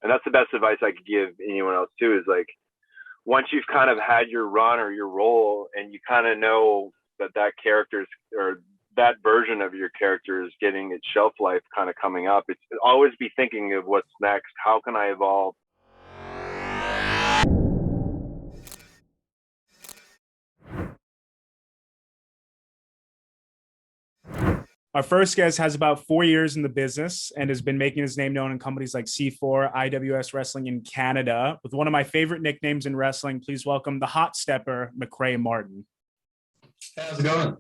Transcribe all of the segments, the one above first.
And that's the best advice I could give anyone else too, is like, once you've kind of had your run or your role and you kind of know that character's, or that version of your character is getting its shelf life kind of coming up, it's always be thinking of what's next. How can I evolve? Our first guest has about 4 years in the business and has been making his name known in companies like C4, IWS Wrestling in Canada. With one of my favorite nicknames in wrestling, please welcome the Hotstepper, Macrae Martin. How's it going?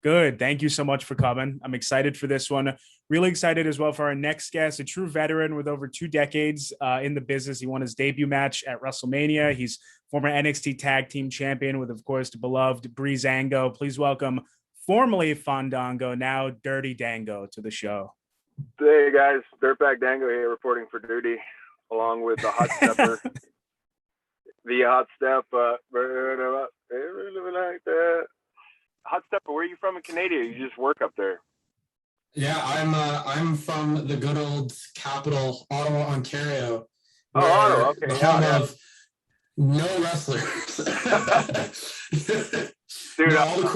Good. Thank you so much for coming. I'm excited for this one. Really excited as well for our next guest, a true veteran with over 2 decades in the business. He won his debut match at Wrestlemania. He's former NXT Tag Team Champion with, of course, the beloved Dango. Please welcome formerly Fandango, now Dirty Dango, to the show. Hey guys, Dirtbag Dango here reporting for duty, along with the Hotstepper. The Hotstepper, like that. Hotstepper, where are you from in Canada? You just work up there. Yeah, I'm from the good old capital, Ottawa, Ontario. Oh, Ottawa, okay. The home of no wrestlers. Dude, all the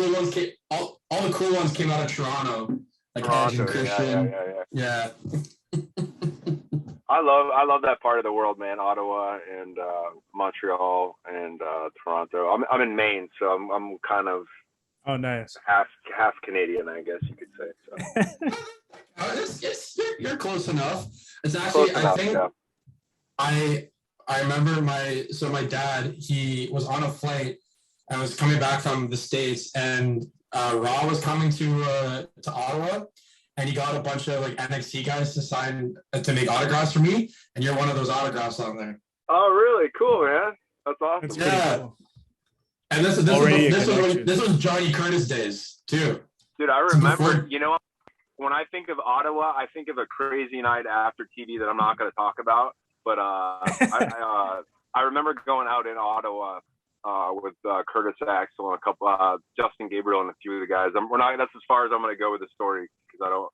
cool ones came out of Toronto, like Edge and Christian. Yeah. I love that part of the world, man. Ottawa and Montreal and Toronto. I'm in Maine, so I'm kind of nice, half Canadian, I guess you could say. So. You're close enough. It's actually I remember my dad, he was on a flight. I was coming back from the States, and Raw was coming to Ottawa, and he got a bunch of like NXT guys to sign to make autographs for me, and you're one of those autographs on there. Oh, really? Cool, man. That's awesome. Yeah. Cool. And this was Johnny Curtis days too. Dude, I remember. You know, when I think of Ottawa, I think of a crazy night after TV that I'm not going to talk about. But I remember going out in Ottawa. With Curtis Axel and a couple, Justin Gabriel and a few of the guys. That's as far as I'm going to go with the story, because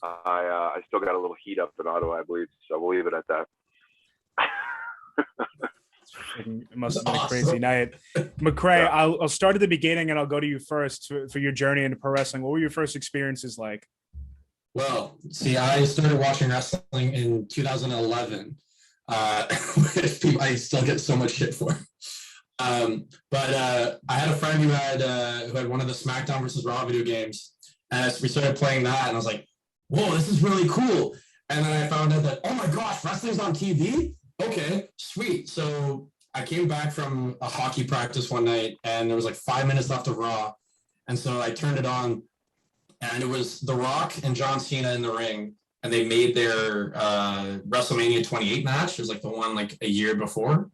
I still got a little heat up in Ottawa, I believe. So we'll leave it at that. It must have been a crazy night. Macrae, yeah. I'll start at the beginning and I'll go to you first for your journey into pro wrestling. What were your first experiences like? Well, see, I started watching wrestling in 2011. I still get so much shit for. But I had a friend who had one of the SmackDown versus Raw video games, and we started playing that, and I was like, whoa, this is really cool. And then I found out that, oh my gosh, wrestling's on TV? Okay, sweet. So I came back from a hockey practice one night, and there was like 5 minutes left of Raw, and so I turned it on, and it was The Rock and John Cena in the ring, and they made their WrestleMania 28 match. It was like the one like a year before.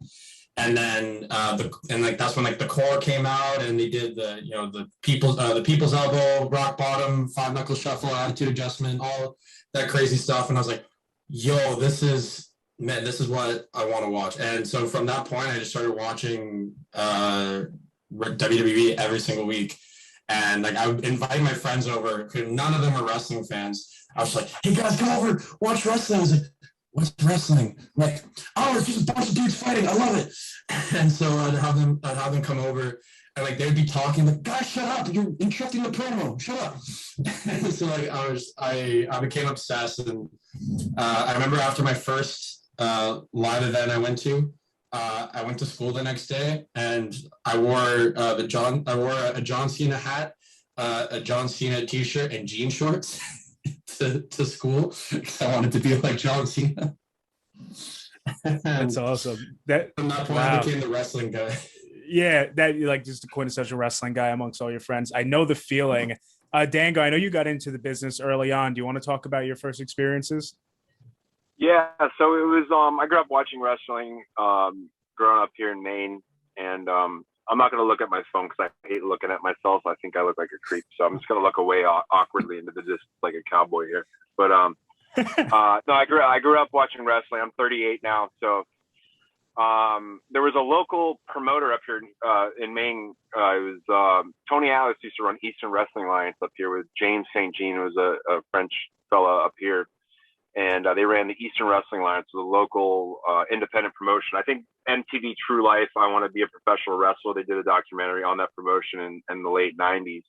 And then that's when like the core came out, and they did the people's elbow, rock bottom, 5-knuckle shuffle, attitude adjustment, all that crazy stuff. And I was like, yo, this is what I want to watch. And so from that point, I just started watching WWE every single week. And like I would invite my friends over, because none of them are wrestling fans. I was like, hey guys, come over, watch wrestling. I was like, what's wrestling? I'm like, oh, it's just a bunch of dudes fighting. I love it. And so I'd have them come over, and like they'd be talking, like, guys, shut up! You're interrupting the promo. Shut up! And so like I became obsessed, and I remember after my first live event I went to school the next day, and I wore a John Cena hat, a John Cena t-shirt, and jean shorts. To school, because I wanted to be like John Cena. That's awesome. From that point, I became the wrestling guy. Yeah, that like just a quintessential wrestling guy amongst all your friends. I know the feeling. Dango, I know you got into the business early on. Do you want to talk about your first experiences? Yeah, so it was. I grew up watching wrestling, growing up here in Maine, and I'm not going to look at my phone because I hate looking at myself. I think I look like a creep. So I'm just going to look away awkwardly into the distance like a cowboy here. But no, I grew up watching wrestling. I'm 38 now. So there was a local promoter up here in Maine. It was Tony Alice used to run Eastern Wrestling Alliance up here with James St. Jean, who was a French fella up here. and they ran the Eastern Wrestling Alliance, the local independent promotion. I think MTV True Life, I Want to Be a Professional Wrestler. They did a documentary on that promotion in the late 90s.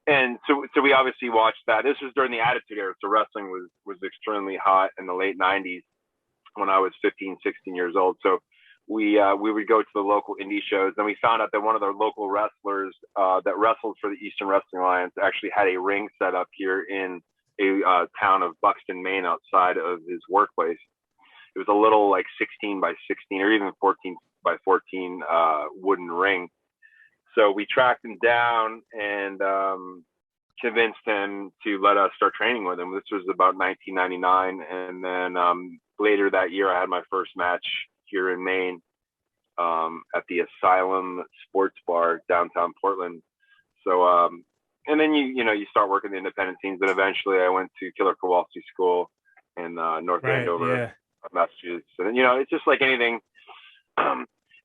And so we obviously watched that. This was during the Attitude Era, so wrestling was extremely hot in the late 90s when I was 15, 16 years old. So we would go to the local indie shows, and we found out that one of their local wrestlers that wrestled for the Eastern Wrestling Alliance actually had a ring set up here in a town of Buxton, Maine, outside of his workplace. It was a little like 16 by 16 or even 14 by 14 wooden ring. So we tracked him down and convinced him to let us start training with him. This was about 1999. And then later that year, I had my first match here in Maine at the Asylum Sports Bar downtown Portland. So, and then you start working the independent scenes. And eventually I went to Killer Kowalski School in North Andover, Massachusetts. And, it's just like anything.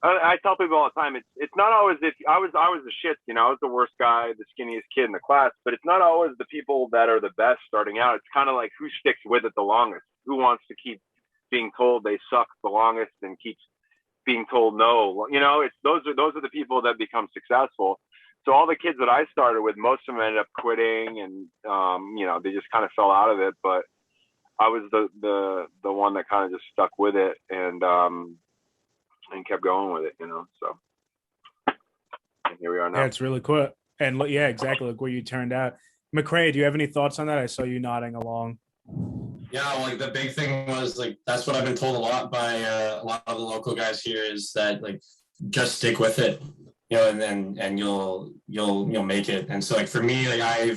I tell people all the time, it's not always if I was the shit, I was the worst guy, the skinniest kid in the class, but it's not always the people that are the best starting out. It's kind of like who sticks with it the longest, who wants to keep being told they suck the longest and keeps being told no. It's those are the people that become successful. So all the kids that I started with, most of them ended up quitting, and they just kind of fell out of it. But I was the one that kind of just stuck with it and kept going with it, so and here we are now. Yeah, it's really cool. And yeah, exactly like where you turned out. Macrae, do you have any thoughts on that? I saw you nodding along. Yeah, like the big thing was like, that's what I've been told a lot by a lot of the local guys here, is that like, just stick with it, and you'll make it. And so like for me, like I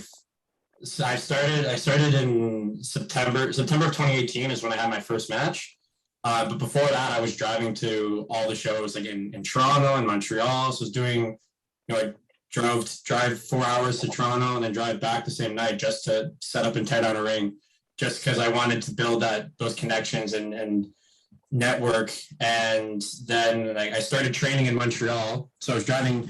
started in September of 2018 is when I had my first match. But before that, I was driving to all the shows like in Toronto and Montreal. So I was doing, drive 4 hours to Toronto and then drive back the same night just to set up and tear down a ring, just because I wanted to build those connections and network. And then I started training in Montreal. So I was driving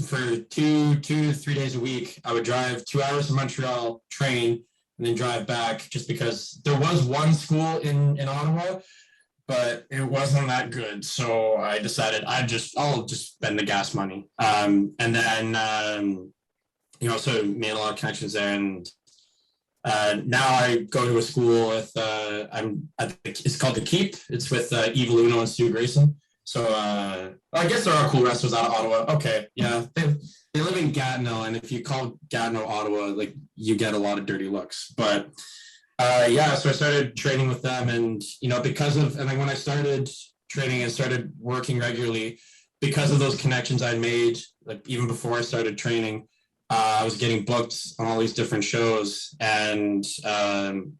for 2 to 3 days a week. I would drive 2 hours to Montreal, train, and then drive back, just because there was one school in Ottawa, but it wasn't that good. So I decided I'll just spend the gas money. And then, so made a lot of connections there. And now I go to a school with, it's called The Keep. It's with Eva Luno and Stu Grayson. So I guess there are cool wrestlers out of Ottawa. Okay, yeah. They live in Gatineau, and if you call Gatineau Ottawa, like, you get a lot of dirty looks. But so I started training with them, and when I started training and started working regularly, because of those connections I made, like even before I started training, I was getting booked on all these different shows, and and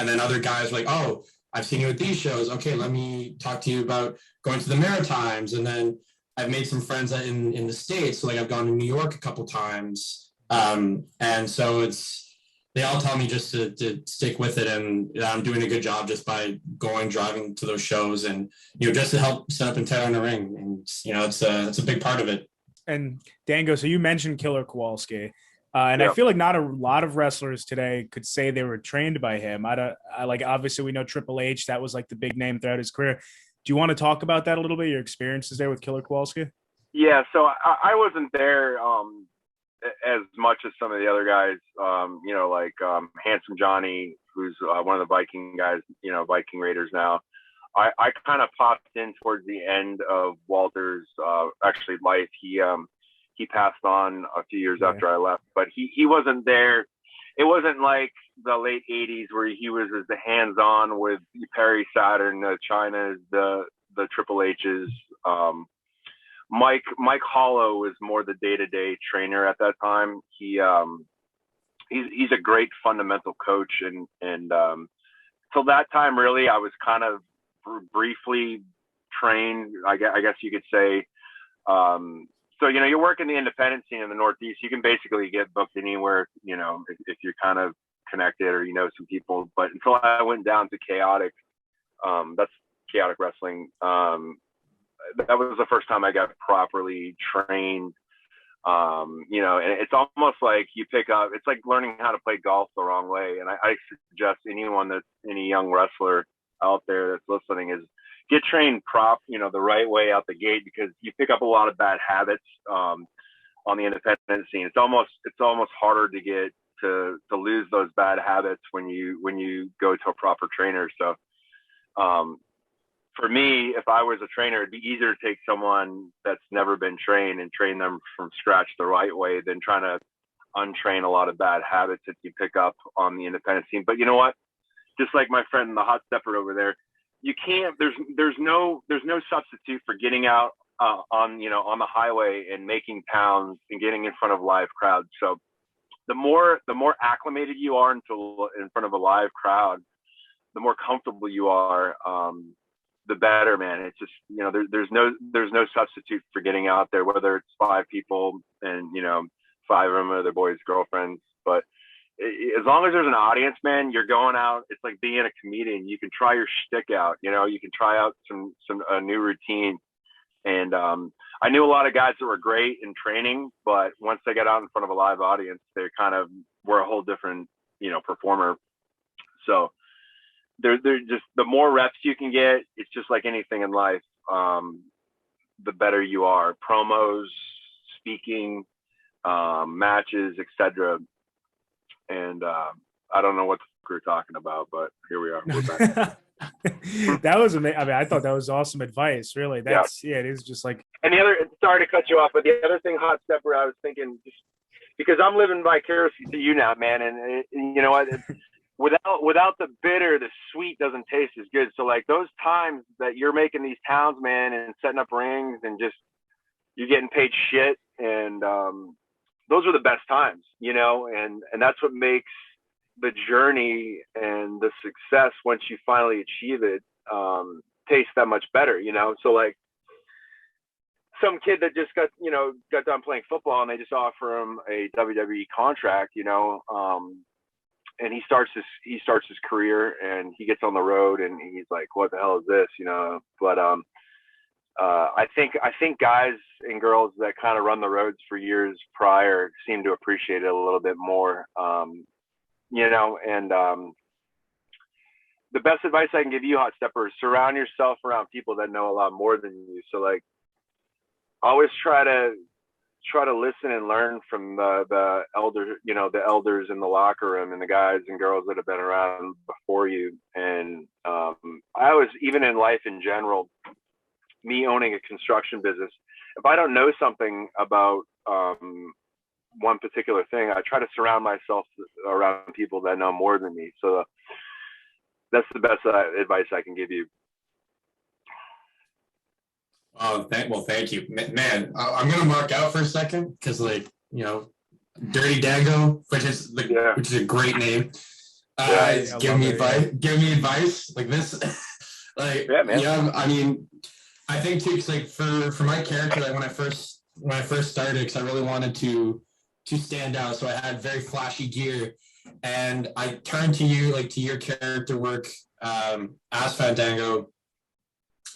then other guys were like, oh, I've seen you at these shows. Okay, let me talk to you about going to the Maritimes. And then I've made some friends in the States. So like I've gone to New York a couple times. And so they all tell me just to stick with it. And I'm doing a good job just by driving to those shows and, just to help set up and tear on the ring. And, it's a big part of it. And Dango, so you mentioned Killer Kowalski. I feel like not a lot of wrestlers today could say they were trained by him. Obviously we know Triple H, that was like the big name throughout his career. Do you want to talk about that a little bit, your experiences there with Killer Kowalski? Yeah, so I wasn't there as much as some of the other guys, Handsome Johnny, who's one of the Viking guys, Viking Raiders now. I kind of popped in towards the end of Walter's life. He passed on a few years after I left, but he wasn't there. It wasn't like the late 80s where he was as hands-on with Perry Saturn, China's, the Triple H's. Mike Hollow was more the day-to-day trainer at that time. He's a great fundamental coach, and till that time, really, I was kind of briefly trained, I guess you could say. So, you work in the independent scene in the Northeast, you can basically get booked anywhere, if you're kind of connected or, some people. But until I went down to Chaotic, that's Chaotic Wrestling. That was the first time I got properly trained You know, and it's almost like you pick up, it's like learning how to play golf the wrong way. And I suggest any young wrestler out there that's listening is get trained the right way out the gate, because you pick up a lot of bad habits on the independent scene. It's almost harder to get to lose those bad habits when you go to a proper trainer. So for me, if I was a trainer, it'd be easier to take someone that's never been trained and train them from scratch the right way than trying to untrain a lot of bad habits that you pick up on the independent scene. But you know what? Just like my friend, the Hotstepper over there, you can't, there's no substitute for getting out on the highway and making pounds and getting in front of live crowds. So the more acclimated you are in front of a live crowd, the more comfortable you are, the better, man. It's just, there's no substitute for getting out there, whether it's 5 people and, 5 of them are their boys' girlfriends. But as long as there's an audience, man, you're going out. It's like being a comedian. You can try your shtick out, you can try out a new routine. And I knew a lot of guys that were great in training, but once they got out in front of a live audience, they kind of were a whole different, performer. So they're just, the more reps you can get, it's just like anything in life. The better you are. Promos, speaking, matches, etc. And I don't know what we're talking about, but here we are. We're back. That was amazing. I mean, I thought that was awesome advice. Really, it is just like. And the other, sorry to cut you off, but the other thing, Hotstepper, I was thinking, just because I'm living vicariously to you now, man, and you know what? Without the bitter, the sweet doesn't taste as good. So like those times that you're making these towns, man, and setting up rings and just you're getting paid shit, and those are the best times, and that's what makes the journey and the success once you finally achieve it taste that much better, So like some kid that just got done playing football and they just offer him a WWE contract, and he starts his career and he gets on the road and he's like, what the hell is this, But I think guys and girls that kind of run the roads for years prior seem to appreciate it a little bit more, and the best advice I can give you, Hotstepper, is surround yourself around people that know a lot more than you. So like, always try to listen and learn from the elders, the elders in the locker room and the guys and girls that have been around before you. And I always, even in life in general, me owning a construction business, if I don't know something about one particular thing, I try to surround myself around people that know more than me. So that's the best advice I can give you. Thank you, man. I'm gonna mark out for a second because, Dirty Dango, which is a great name. Give me advice like this. Man. I mean, I think too, because for my character, when I first started, because I really wanted to stand out, so I had very flashy gear, and I turned to you, to your character work as Fandango.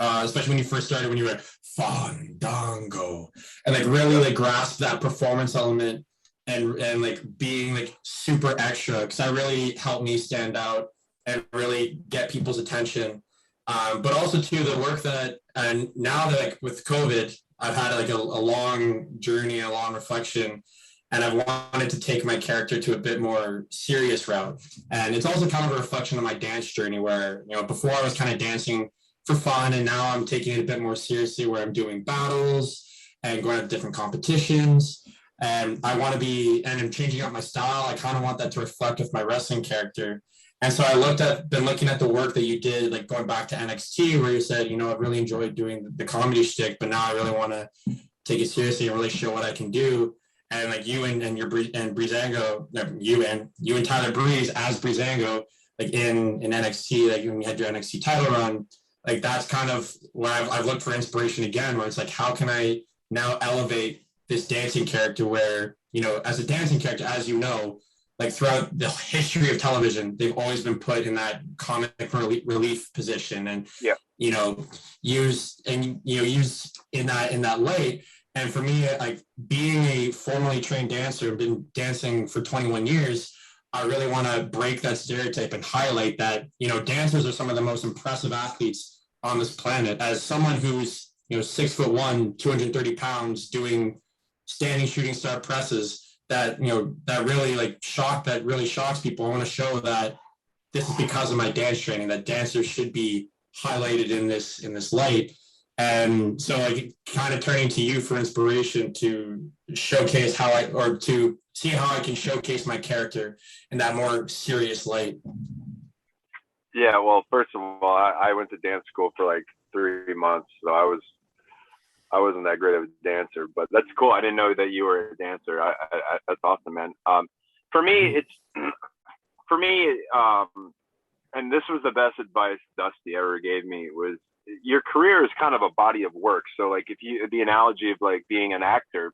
Especially when you first started, when you were Fandango, and really grasp that performance element and being super extra, because that really helped me stand out and really get people's attention. But also too, the work and now that with COVID, I've had a long journey, a long reflection, and I've wanted to take my character to a bit more serious route. And it's also kind of a reflection of my dance journey, where before I was kind of dancing for fun, and now I'm taking it a bit more seriously, where I'm doing battles and going to different competitions, and I want to be, and I'm changing up my style. I kind of want that to reflect with my wrestling character. And so been looking at the work that you did, going back to NXT, where you said, I really enjoyed doing the comedy shtick, but now I really want to take it seriously and really show what I can do. And you and your Breezango, you and Tyler Breeze as Breezango, in NXT, when you had your NXT title run. That's kind of where I've looked for inspiration again, where it's how can I now elevate this dancing character where, as a dancing character, as throughout the history of television, they've always been put in that comic relief position and, used in that light. And for me, like being a formerly trained dancer, been dancing for 21 years, I really want to break that stereotype and highlight that, dancers are some of the most impressive athletes on this planet. As someone who's, 6'1", 230 pounds, doing standing shooting star presses, that really shocks people. I want to show that this is because of my dance training, that dancers should be highlighted in this light. And so like kind of turning to you for inspiration to showcase to see how I can showcase my character in that more serious light. Yeah, well, first of all, I went to dance school for like 3 months, so I wasn't that great of a dancer, but that's cool. I didn't know that you were a dancer. That's awesome, man. For me, and this was the best advice Dusty ever gave me, was your career is kind of a body of work. So like the analogy of like being an actor,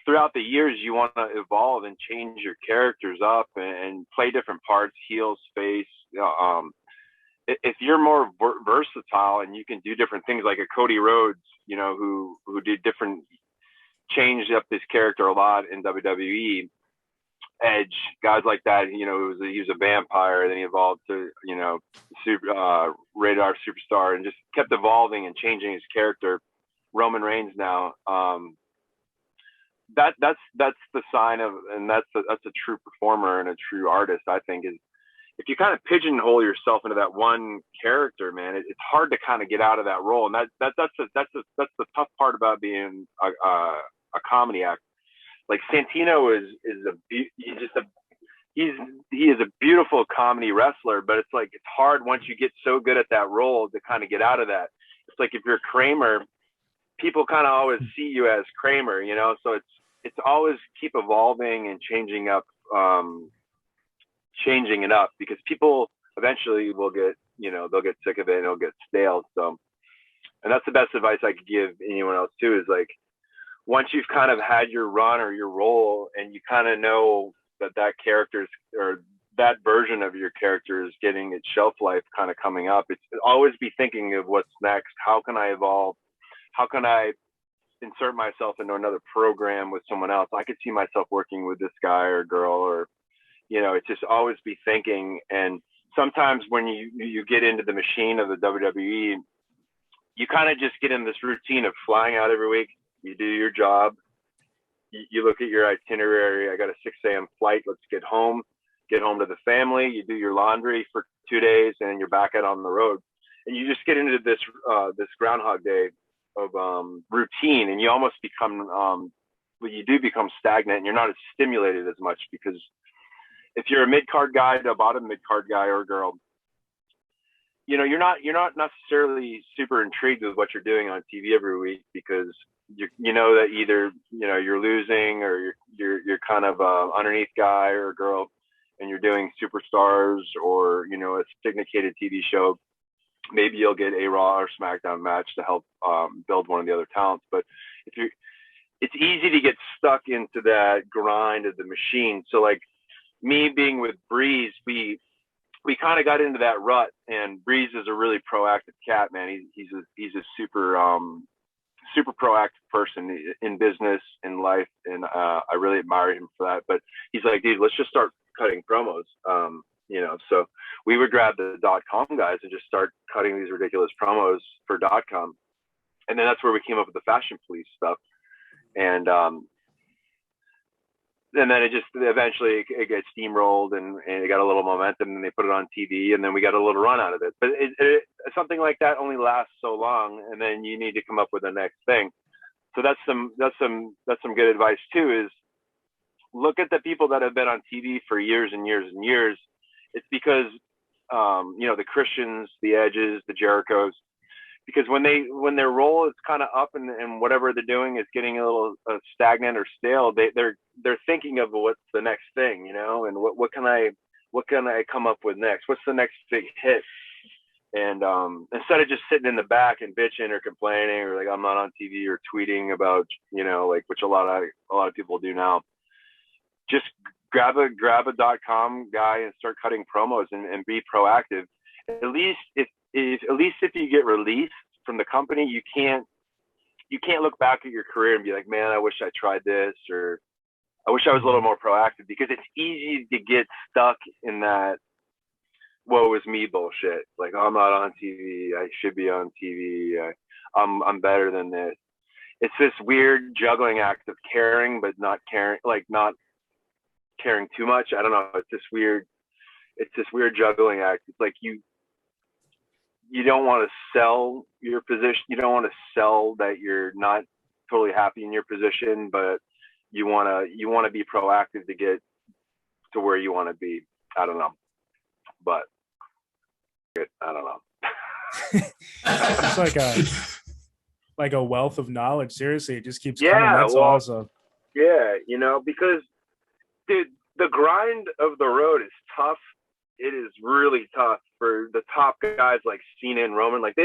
throughout the years, you want to evolve and change your characters up and play different parts, heels, face. If you're more versatile and you can do different things, like a Cody Rhodes, who did changed up his character a lot in WWE, Edge, guys like that, he was a vampire, then he evolved to, Radar Superstar, and just kept evolving and changing his character. Roman Reigns now, that's the sign of, and that's a true performer and a true artist, I think, is if you kind of pigeonhole yourself into that one character, man, it's hard to kind of get out of that role. And that's the tough part about being a comedy actor. Like Santino he is a beautiful comedy wrestler, but it's like, it's hard once you get so good at that role to kind of get out of that. It's like if you're Kramer, people kind of always see you as Kramer, so it's always keep evolving and changing it up, because people eventually will get, they'll get sick of it and it'll get stale. So, and that's the best advice I could give anyone else too, is like, once you've kind of had your run or your role and you kind of know that character's, or that version of your character is getting its shelf life kind of coming up, it's always be thinking of what's next. How can I evolve? How can I insert myself into another program with someone else? I could see myself working with this guy or girl, or, it's just always be thinking. And sometimes when you get into the machine of the WWE, you kind of just get in this routine of flying out every week. You do your job. You look at your itinerary. I got a 6 a.m. flight. Let's get home to the family. You do your laundry for 2 days, and you're back out on the road. And you just get into this Groundhog Day of routine, and you almost become stagnant, and you're not as stimulated as much, because if you're a mid-card guy to a bottom mid-card guy or girl, you're not necessarily super intrigued with what you're doing on TV every week, because you know that either you're losing, or you're kind of a underneath guy or girl, and you're doing superstars or a syndicated TV show. Maybe you'll get a Raw or SmackDown match to help build one of the other talents. But it's easy to get stuck into that grind of the machine. So like me being with Breeze, we kind of got into that rut, and Breeze is a really proactive cat, man. He's a super proactive person in business, in life, and I really admire him for that. But he's like, dude, let's just start cutting promos. So we would grab the .com guys and just start cutting these ridiculous promos for .com, and then that's where we came up with the Fashion Police stuff. And then it just eventually it gets steamrolled, and it got a little momentum, and they put it on TV, and then we got a little run out of it. But something like that only lasts so long, and then you need to come up with the next thing. So that's some good advice too, is look at the people that have been on TV for years and years and years. It's because the Christians, the Edges, the Jerichos, because when their role is kind of up and whatever they're doing is getting a little stagnant or stale, they're thinking of what's the next thing, and what can I come up with next? What's the next big hit? And instead of just sitting in the back and bitching or complaining, or like I'm not on TV, or tweeting about like, which a lot of people do now, just grab a .com guy and start cutting promos and be proactive. At least if you get released from the company, you can't you can't look back at your career and be like, man, I wish I tried this, or I wish I was a little more proactive, because it's easy to get stuck in that woe is me bullshit. Like, oh, I'm not on TV. I should be on TV. I'm better than this. It's this weird juggling act of caring, but not caring, like not caring too much. I don't know. It's this weird juggling act. It's like you don't want to sell your position. You don't want to sell that you're not totally happy in your position, but you want to be proactive to get to where you want to be. I don't know, but I don't know. It's like a wealth of knowledge. Seriously, it just keeps coming. That's awesome. Yeah, because dude, the grind of the road is tough. It is really tough for the top guys like Cena and Roman. Like,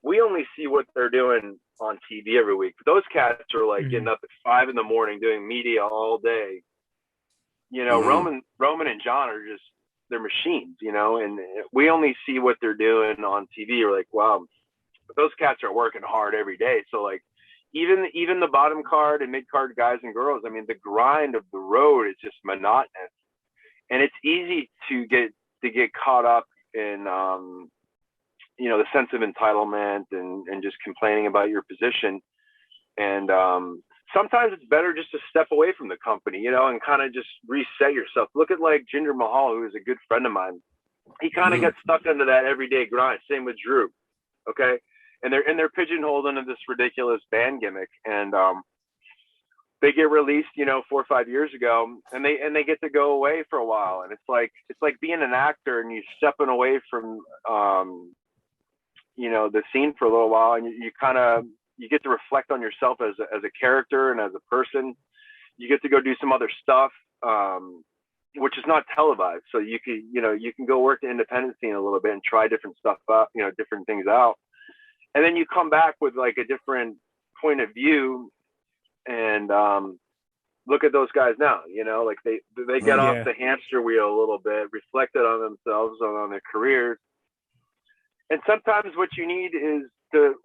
we only see what they're doing on TV every week. But those cats are like getting up at 5 a.m. doing media all day. Roman and John are just, they're machines, and we only see what they're doing on TV. We're like, wow, but those cats are working hard every day. So like, even the bottom card and mid card guys and girls, I mean, the grind of the road is just monotonous, and it's easy to get caught up in the sense of entitlement and just complaining about your position. And sometimes it's better just to step away from the company, and kind of just reset yourself. Look at like Jinder Mahal, who is a good friend of mine. He kind of gets stuck into that everyday grind. Same with Drew. Okay. And they're pigeonholed into this ridiculous band gimmick. And they get released, 4 or 5 years ago, and they get to go away for a while. And it's like being an actor and you stepping away from the scene for a little while, and you get to reflect on yourself as a character and as a person. You get to go do some other stuff, which is not televised. So you can go work the independent scene a little bit and try different stuff out, different things out. And then you come back with like a different point of view, and look at those guys now, like they get off the hamster wheel a little bit, reflected on themselves, on their careers. And sometimes what you need is to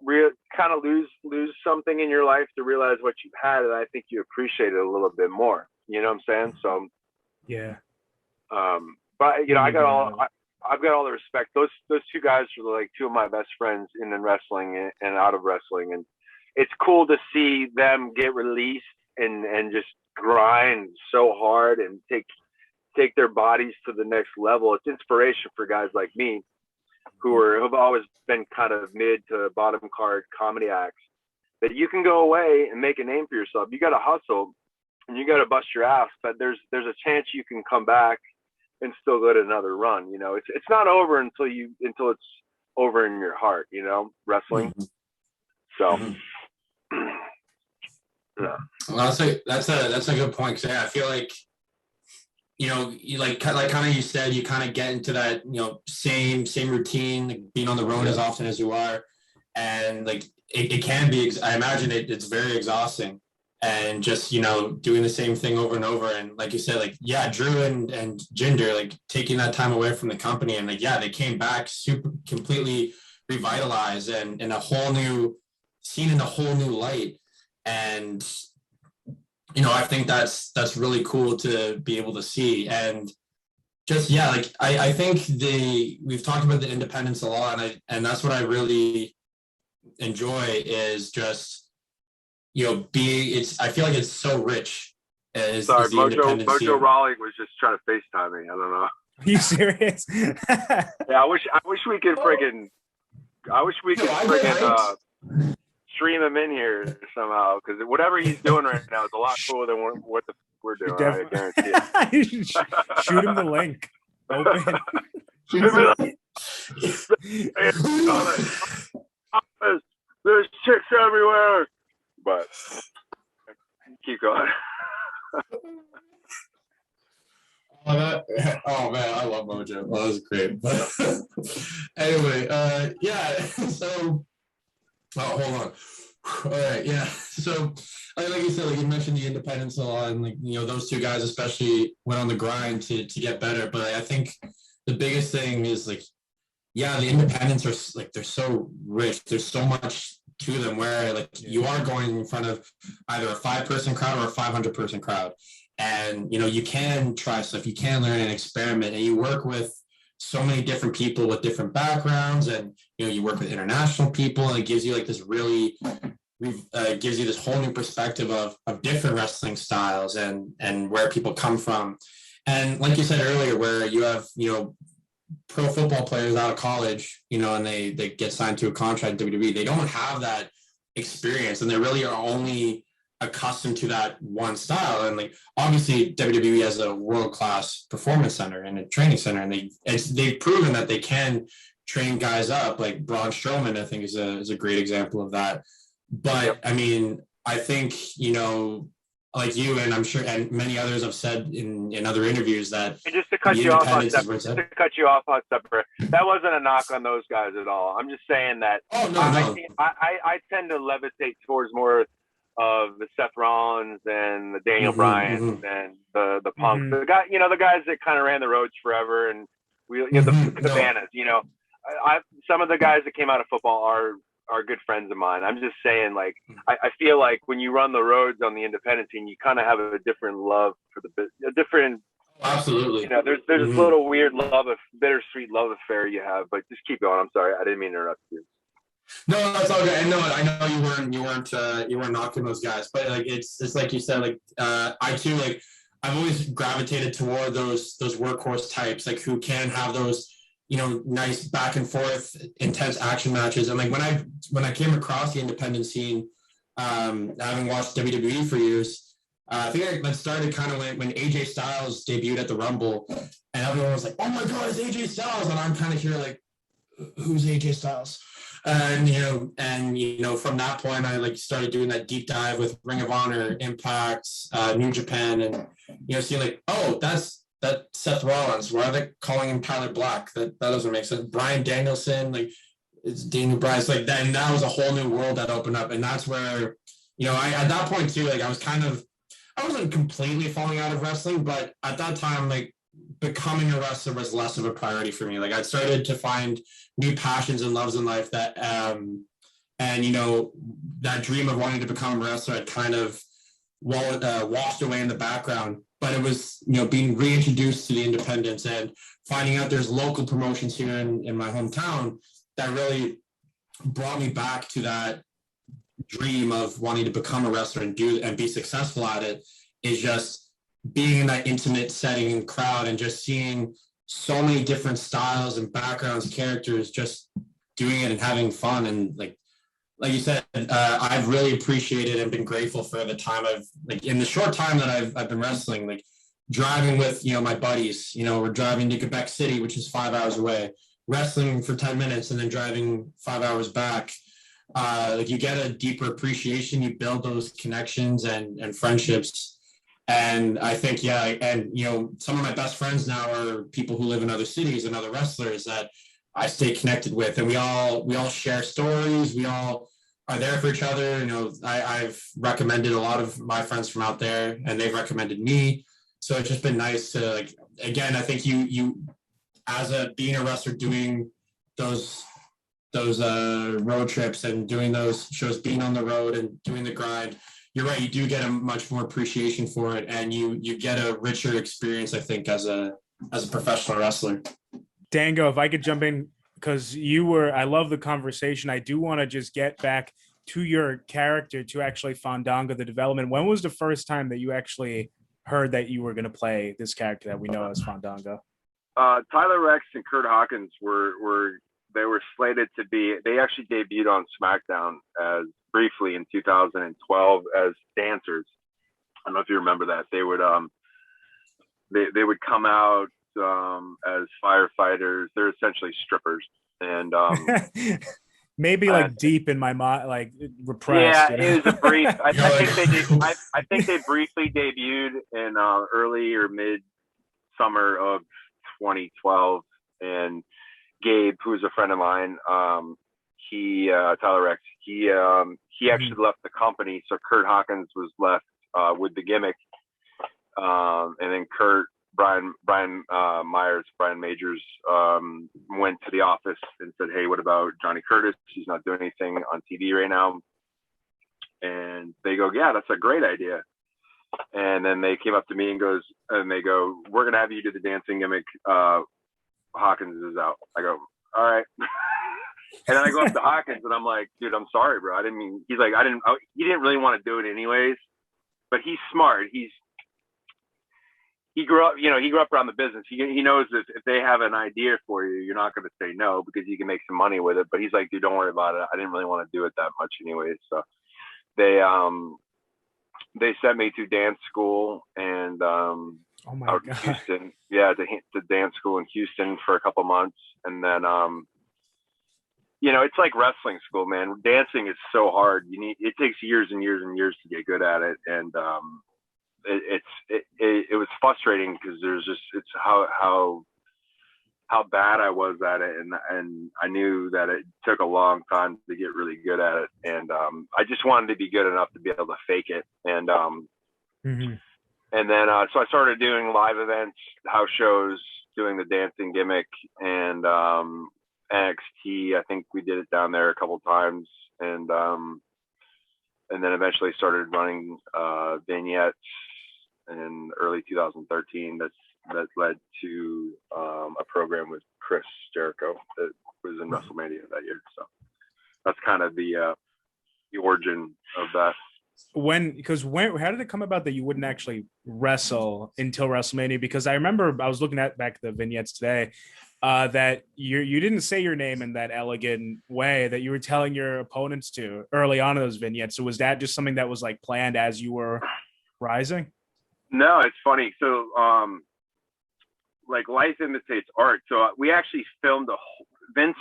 kind of lose something in your life to realize what you've had, and I think you appreciate it a little bit more. You know what I'm saying? So yeah. But I've got all the respect. Those two guys are like two of my best friends in wrestling and out of wrestling, and it's cool to see them get released and just grind so hard and take their bodies to the next level. It's inspiration for guys like me who have always been kind of mid to bottom card comedy acts, that you can go away and make a name for yourself. You got to hustle and you got to bust your ass, but there's a chance you can come back and still go to another run. It's not over until it's over in your heart, wrestling. So yeah. Well, that's a good point. Cause I feel like, you like kind of you said, you kind of get into that, same routine, like being on the road as often as you are. And like, it can be, I imagine it's very exhausting, and just, doing the same thing over and over. And like you said, like, yeah, Drew and Jinder, like taking that time away from the company, and like, yeah, they came back completely revitalized and in a whole new scene, in a whole new light. And, I think that's really cool to be able to see. And just, yeah, like, I think we've talked about the independence a lot, and that's what I really enjoy, is just, I feel like it's so rich. Sorry, Mojo Rawley was just trying to FaceTime me. I don't know. Are you serious? Yeah, I wish we could friggin' stream him in here somehow, because whatever he's doing right now is a lot cooler than what we're doing. I guarantee it. Shoot him the link. Open. There's chicks everywhere, but keep going. Oh man, I love Mojo. Well, that was great. But anyway, yeah. So, hold on. All right, yeah. So, like you said, like you mentioned the independence a lot, and like those two guys especially went on the grind to get better. But I think the biggest thing is like, yeah, the independents are like, they're so rich. There's so much to them, where like you are going in front of either a 5-person crowd or a 500-person crowd. And, you know, you can try stuff, you can learn and experiment, and you work with so many different people with different backgrounds, and, you know, you work with international people, and it gives you like this really, gives you this whole new perspective of different wrestling styles and where people come from. And like you said earlier, where you have, you know, pro football players out of college, you know, and they get signed to a contract in WWE, they don't have that experience, and they really are only accustomed to that one style. And like obviously WWE has a world-class performance center and a training center, and they've proven that they can train guys up. Like Braun Strowman, I think, is a great example of that. But I mean, I think, you know, like you and I'm sure and many others have said in other interviews that just to cut you off, Hotstepper, that wasn't a knock on those guys at all. I'm just saying that I tend to levitate towards more of the Seth Rollins and the Daniel Bryan and the Punk, the guy, you know, the guys that kind of ran the roads forever, and the Cabanas, you know. Some of the guys that came out of football are good friends of mine. I'm just saying, like, I feel like when you run the roads on the independent team, you kind of have a different love for a different. Absolutely. You know, there's this little weird bittersweet love affair you have. But just keep going. I'm sorry, I didn't mean to interrupt you. No, that's all good. I know you weren't knocking those guys, but like it's like you said, like I too, like I've always gravitated toward those workhorse types, like who can have those, you know, nice back and forth, intense action matches. And like when I came across the independent scene, having watched WWE for years, I think I started kind of when AJ Styles debuted at the Rumble, and everyone was like, "Oh my God, it's AJ Styles!" And I'm kind of here like, "Who's AJ Styles?" And you know, from that point, I like started doing that deep dive with Ring of Honor, Impact, New Japan, and, you know, seeing like, oh, that's Seth Rollins. Why are they calling him Tyler Black? That doesn't make sense. Bryan Danielson, like it's Daniel Bryan. Like that, and that was a whole new world that opened up, and that's where, you know, I at that point too, like I wasn't completely falling out of wrestling, but at that time, like becoming a wrestler was less of a priority for me. Like I started to find new passions and loves in life that, and you know, that dream of wanting to become a wrestler had kind of washed away in the background. But it was, you know, being reintroduced to the independents and finding out there's local promotions here in my hometown that really brought me back to that dream of wanting to become a wrestler and be successful at it. Is just being in that intimate setting and crowd and just seeing so many different styles and backgrounds, characters, just doing it and having fun. And like you said, I've really appreciated and been grateful for the time in the short time that I've been wrestling, like driving with, you know, my buddies, you know, we're driving to Quebec City, which is 5 hours away, wrestling for 10 minutes and then driving 5 hours back. Like you get a deeper appreciation, you build those connections and friendships. And I think, and, you know, some of my best friends now are people who live in other cities and other wrestlers that I stay connected with, and we all share stories. We all are there for each other. You know, I've recommended a lot of my friends from out there, and they've recommended me. So it's just been nice to, like, again, I think you as being a wrestler, doing those road trips and doing those shows, being on the road and doing the grind, you're right, you do get a much more appreciation for it, and you get a richer experience, I think, as a professional wrestler. Dango, if I could jump in, because I love the conversation. I do want to just get back to your character, to actually Fandango, the development. When was the first time that you actually heard that you were going to play this character that we know as Fandango? Tyler Rex and Kurt Hawkins were slated to be. They actually debuted on SmackDown as briefly in 2012 as dancers. I don't know if you remember that. They would they would come out as firefighters. They're essentially strippers, and maybe like deep in my mind, like repressed. Yeah, you know? It was a brief. I think they briefly debuted in early or mid summer of 2012, and Gabe, who's a friend of mine, Tyler Rex, he actually left the company, so Kurt Hawkins was left with the gimmick, and then Kurt Brian Majors went to the office and said, "Hey, what about Johnny Curtis? He's not doing anything on TV right now." And they go, "Yeah, that's a great idea." And then they came up to me and they go, "We're gonna have you do the dancing gimmick. Hawkins is out." I go, "All right." And then I go up to Hawkins and I'm like, "Dude, I'm sorry, bro. I didn't mean." He's like, he didn't really want to do it anyways, but he's smart. He grew up around the business. He knows if they have an idea for you, you're not going to say no because you can make some money with it. But he's like, "Dude, don't worry about it. I didn't really want to do it that much anyways." So they sent me to dance school and oh my out God. in Houston. Yeah, to dance school in Houston for a couple months. And then, it's like wrestling school, man. Dancing is so hard. It takes years and years and years to get good at it. And it was frustrating because it's how bad I was at it. And I knew that it took a long time to get really good at it. And I just wanted to be good enough to be able to fake it. And and then so I started doing live events, house shows, doing the dancing gimmick, and NXT. I think we did it down there a couple times, and then eventually started running vignettes in early 2013. That led to a program with Chris Jericho that was in WrestleMania that year. So that's kind of the origin of that. How did it come about that you wouldn't actually wrestle until WrestleMania? Because I remember I was looking at back the vignettes today, that you didn't say your name in that elegant way that you were telling your opponents to early on in those vignettes. So was that just something that was like planned as you were rising? No, it's funny. So like life imitates art. So we actually filmed Vince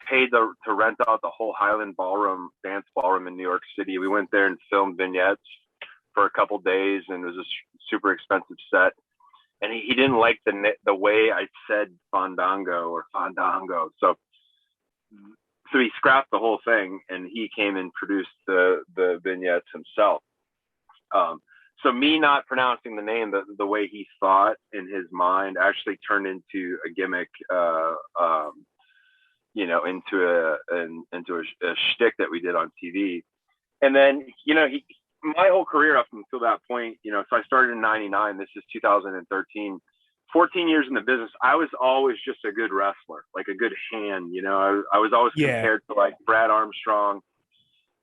paid to rent out the whole Highland dance ballroom in New York City. We went there and filmed vignettes for a couple days, and it was a super expensive set. And he didn't like the way I said Fandango. So he scrapped the whole thing, and he came and produced the vignettes himself. So me not pronouncing the name the way he thought in his mind actually turned into a gimmick, into a shtick that we did on TV. And then, my whole career up until that point, so I started in 99, this is 2013, 14 years in the business. I was always just a good wrestler, like a good hand, I was always compared to like Brad Armstrong,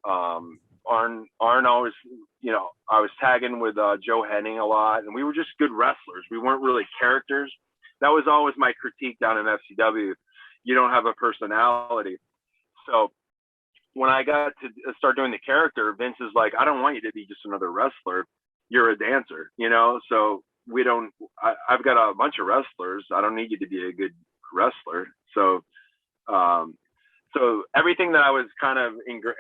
Arn always, I was tagging with Joe Henning a lot, and we were just good wrestlers. We weren't really characters. That was always my critique down in FCW. You don't have a personality. So when I got to start doing the character, Vince is like, "I don't want you to be just another wrestler. You're a dancer, so I've got a bunch of wrestlers. I don't need you to be a good wrestler." So everything that I was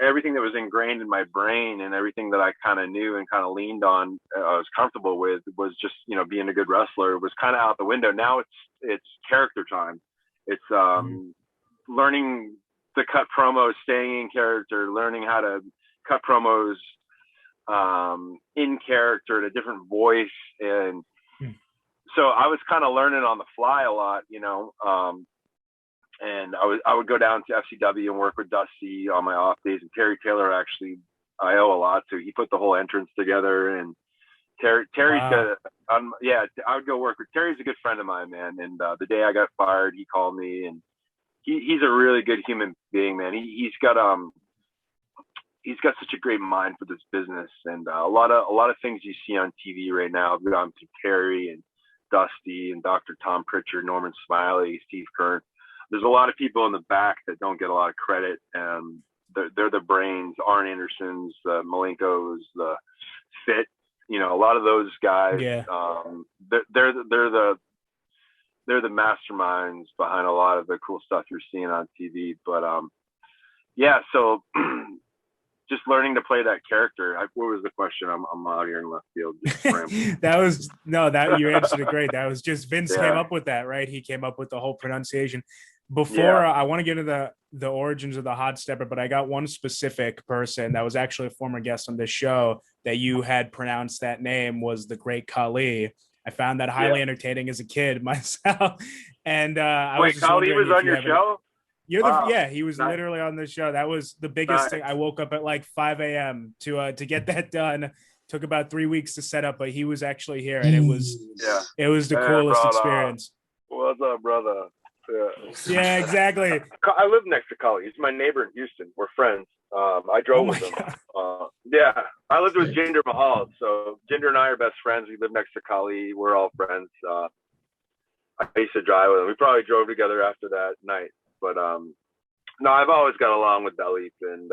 everything that was ingrained in my brain and everything that I kind of knew and kind of leaned on, I was comfortable with, was just, being a good wrestler was kind of out the window. Now it's character time. It's learning to cut promos, staying in character, learning how to cut promos in character at a different voice. And so I was kind of learning on the fly a lot, and I would go down to FCW and work with Dusty on my off days. And Terry Taylor, actually, I owe a lot to. He put the whole entrance together. And Terry's wow. I would go work with Terry's a good friend of mine, man. And the day I got fired, he called me, and he's a really good human being, man. He's got such a great mind for this business, and a lot of things you see on TV right now have gone through Terry and Dusty and Dr. Tom Pritchard, Norman Smiley, Steve Kern. There's a lot of people in the back that don't get a lot of credit. They're the brains, Arn Andersons, the Malenkos, the Fit. A lot of those guys. Yeah. They're the masterminds behind a lot of the cool stuff you're seeing on TV. But so just learning to play that character. What was the question? I'm out here in left field. You answered it great. That was just Vince came up with that, right? He came up with the whole pronunciation. Before I want to get into the origins of the Hotstepper, but I got one specific person that was actually a former guest on this show that you had pronounced that name was the Great Khali. I found that highly entertaining as a kid myself. And I Wait, Khali was on your show? Yeah, he was literally on the show. That was the biggest thing. I woke up at like 5 a.m. to get that done. Took about 3 weeks to set up, but he was actually here, and it was the coolest experience. What's up, brother? Yeah, exactly. I live next to Khali. He's my neighbor in Houston. We're friends. I drove with him. I lived with Jinder Mahal. So Jinder and I are best friends. We live next to Khali. We're all friends. I used to drive with him. We probably drove together after that night. But no, I've always got along with Dalip, and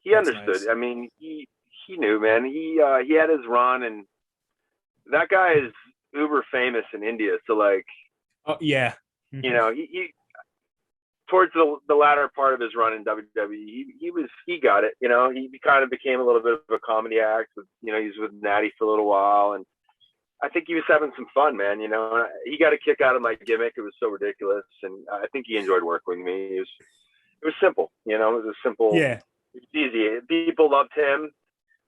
he understood. Nice. I mean, he knew, man. He had his run, and that guy is uber famous in India. So like, you know, he towards the latter part of his run in WWE, he got it. You know, he kind of became a little bit of a comedy act. With, you know, he was with Natty for a little while, and I think he was having some fun, man. You know, he got a kick out of my gimmick. It was so ridiculous, and I think he enjoyed working with me. It was simple. You know, it was a simple. Yeah. It's easy. People loved him.